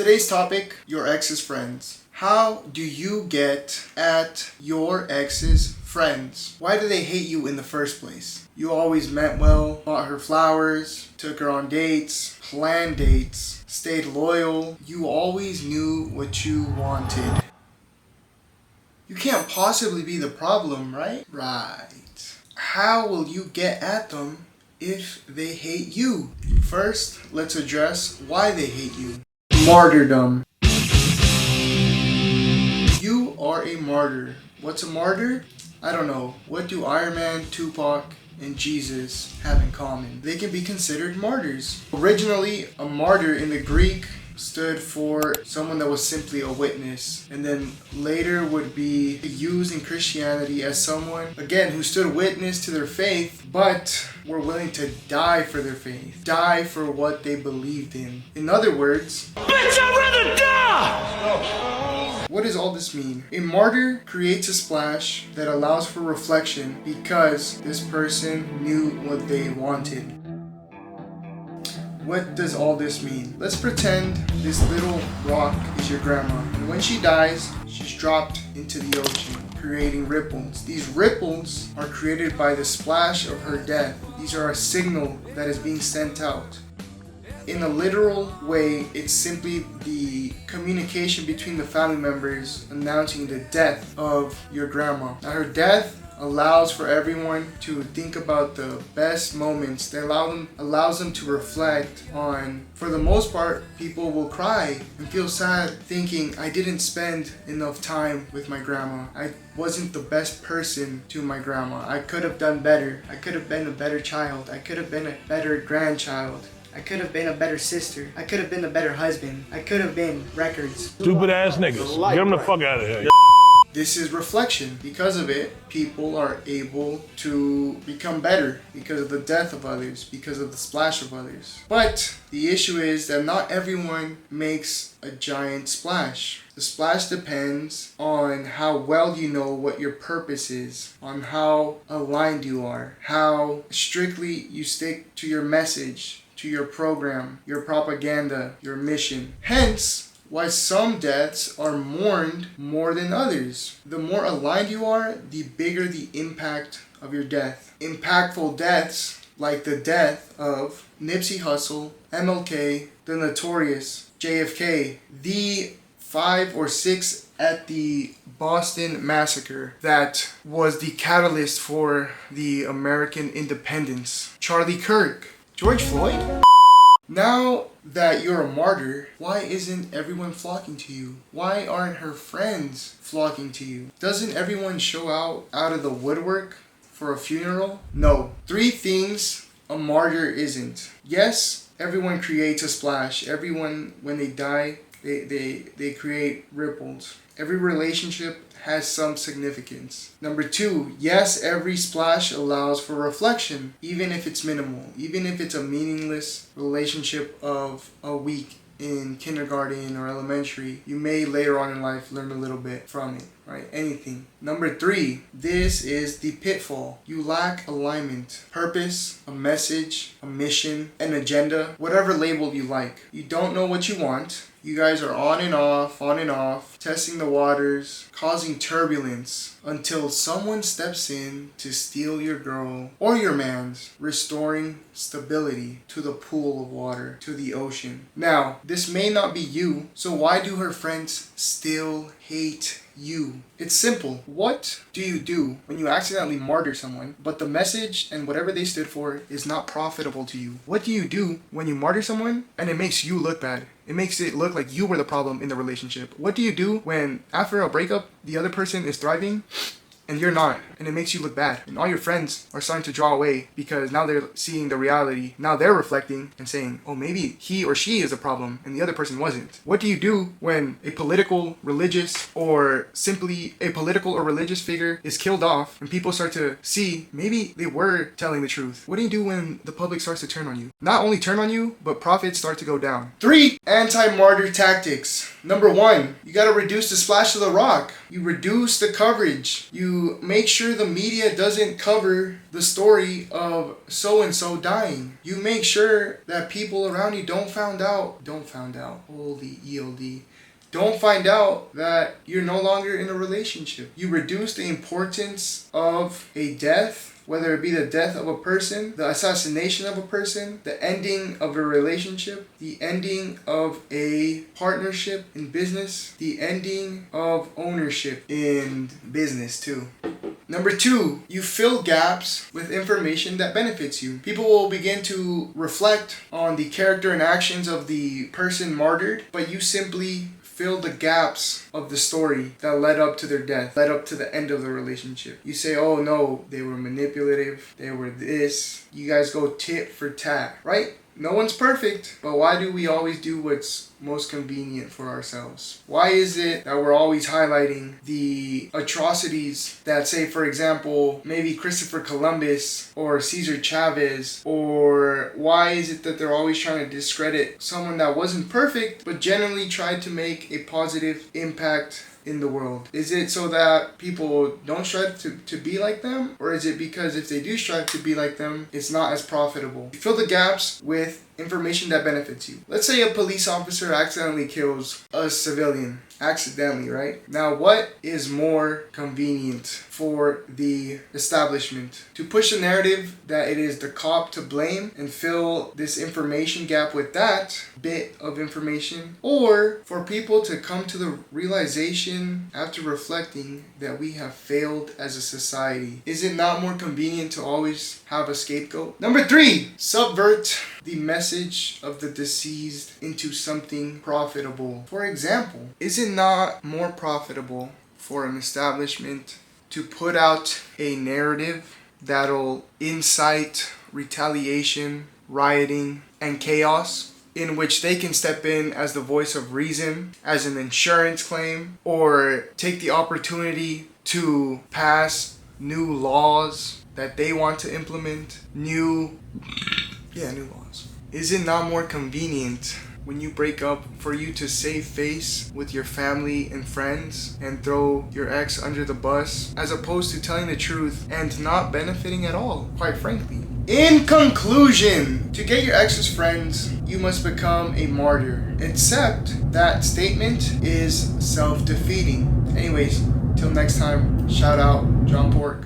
Today's topic, your ex's friends. How do you get at your ex's friends? Why do they hate you in the first place? You always meant well, bought her flowers, took her on dates, planned dates, stayed loyal. You always knew what you wanted. You can't possibly be the problem, right? Right. How will you get at them if they hate you? First, let's address why they hate you. Martyrdom. You are a martyr. What's a martyr? I don't know. What do Iron Man, Tupac, and Jesus have in common? They can be considered martyrs. Originally, a martyr in the Greek stood for someone that was simply a witness, and then later would be used in Christianity as someone, again, who stood witness to their faith, but were willing to die for their faith, die for what they believed in. In other words, bitch, I'd rather die! What does all this mean? A martyr creates a splash that allows for reflection because this person knew what they wanted. What does all this mean? Let's pretend this little rock is your grandma, and when she dies, she's dropped into the ocean, creating ripples. These ripples are created by the splash of her death. These are a signal that is being sent out. In a literal way, it's simply the communication between the family members announcing the death of your grandma. Now, her death allows for everyone to think about the best moments. They allows them to reflect on, for the most part, people will cry and feel sad thinking, I didn't spend enough time with my grandma. I wasn't the best person to my grandma. I could have done better. I could have been a better child. I could have been a better grandchild. I could have been a better sister. I could have been a better husband. I could have been records. Stupid ass niggas. Get them the fuck out of here. This is reflection. Because of it, people are able to become better because of the death of others, because of the splash of others. But the issue is that not everyone makes a giant splash. The splash depends on how well you know what your purpose is, on how aligned you are, how strictly you stick to your message, to your program, your propaganda, your mission. Hence, why some deaths are mourned more than others. The more aligned you are, the bigger the impact of your death. Impactful deaths, like the death of Nipsey Hussle, MLK, the Notorious, JFK, the 5 or 6 at the Boston Massacre that was the catalyst for the American independence, Charlie Kirk, George Floyd. Now that you're a martyr, why isn't everyone flocking to you? Why aren't her friends flocking to you? Doesn't everyone show out of the woodwork for a funeral? No. 3 things a martyr isn't. Yes, everyone creates a splash. Everyone, when they die, they create ripples. Every relationship has some significance. Number 2, yes, every splash allows for reflection, even if it's minimal, even if it's a meaningless relationship of a week in kindergarten or elementary. You may later on in life learn a little bit from it, right? Anything. Number 3, this is the pitfall. You lack alignment, purpose, a message, a mission, an agenda, whatever label you like. You don't know what you want. You guys are on and off, testing the waters, causing turbulence until someone steps in to steal your girl or your man's, restoring stability to the pool of water, to the ocean. Now, this may not be you, so why do her friends still hate you? It's simple. What do you do when you accidentally martyr someone, but the message and whatever they stood for is not profitable to you? What do you do when you martyr someone and it makes you look bad? It makes it look like you were the problem in the relationship. What do you do when after a breakup, the other person is thriving and you're not, and it makes you look bad, and all your friends are starting to draw away because now they're seeing the reality. Now they're reflecting and saying, oh, maybe he or she is a problem and the other person wasn't. What do you do when a political, religious, or simply a political or religious figure is killed off and people start to see maybe they were telling the truth? What do you do when the public starts to turn on you? Not only turn on you, but profits start to go down. 3, anti-martyr tactics. Number one, you got to reduce the splash of the rock. You reduce the coverage. You make sure the media doesn't cover the story of so-and-so dying. You make sure that people around you don't find out, holy ELD, don't find out that you're no longer in a relationship. You reduce the importance of a death, whether it be the death of a person, the assassination of a person, the ending of a relationship, the ending of a partnership in business, the ending of ownership in business too. Number two, you fill gaps with information that benefits you. People will begin to reflect on the character and actions of the person martyred, but you simply fill the gaps of the story that led up to their death, led up to the end of the relationship. You say, oh no, they were manipulative, they were this. You guys go tit for tat, right? No one's perfect, but why do we always do what's most convenient for ourselves? Why is it that we're always highlighting the atrocities that, say, for example, maybe Christopher Columbus or Cesar Chavez, or why is it that they're always trying to discredit someone that wasn't perfect, but genuinely tried to make a positive impact in the world? Is it so that people don't strive to be like them? Or is it because if they do strive to be like them, it's not as profitable? You fill the gaps with information that benefits you. Let's say a police officer accidentally kills a civilian. Accidentally, right? Now, what is more convenient for the establishment? To push the narrative that it is the cop to blame and fill this information gap with that bit of information, or for people to come to the realization after reflecting that we have failed as a society? Is it not more convenient to always have a scapegoat? Number three, subvert the message of the deceased into something profitable. For example, is it not more profitable for an establishment to put out a narrative that'll incite retaliation, rioting, and chaos, in which they can step in as the voice of reason, as an insurance claim, or take the opportunity to pass new laws that they want to implement, new laws? Is it not more convenient when you break up for you to save face with your family and friends and throw your ex under the bus, as opposed to telling the truth and not benefiting at all, quite frankly? In conclusion, to get your ex's friends, you must become a martyr. Except that statement is self-defeating. Anyways, till next time, shout out John Pork.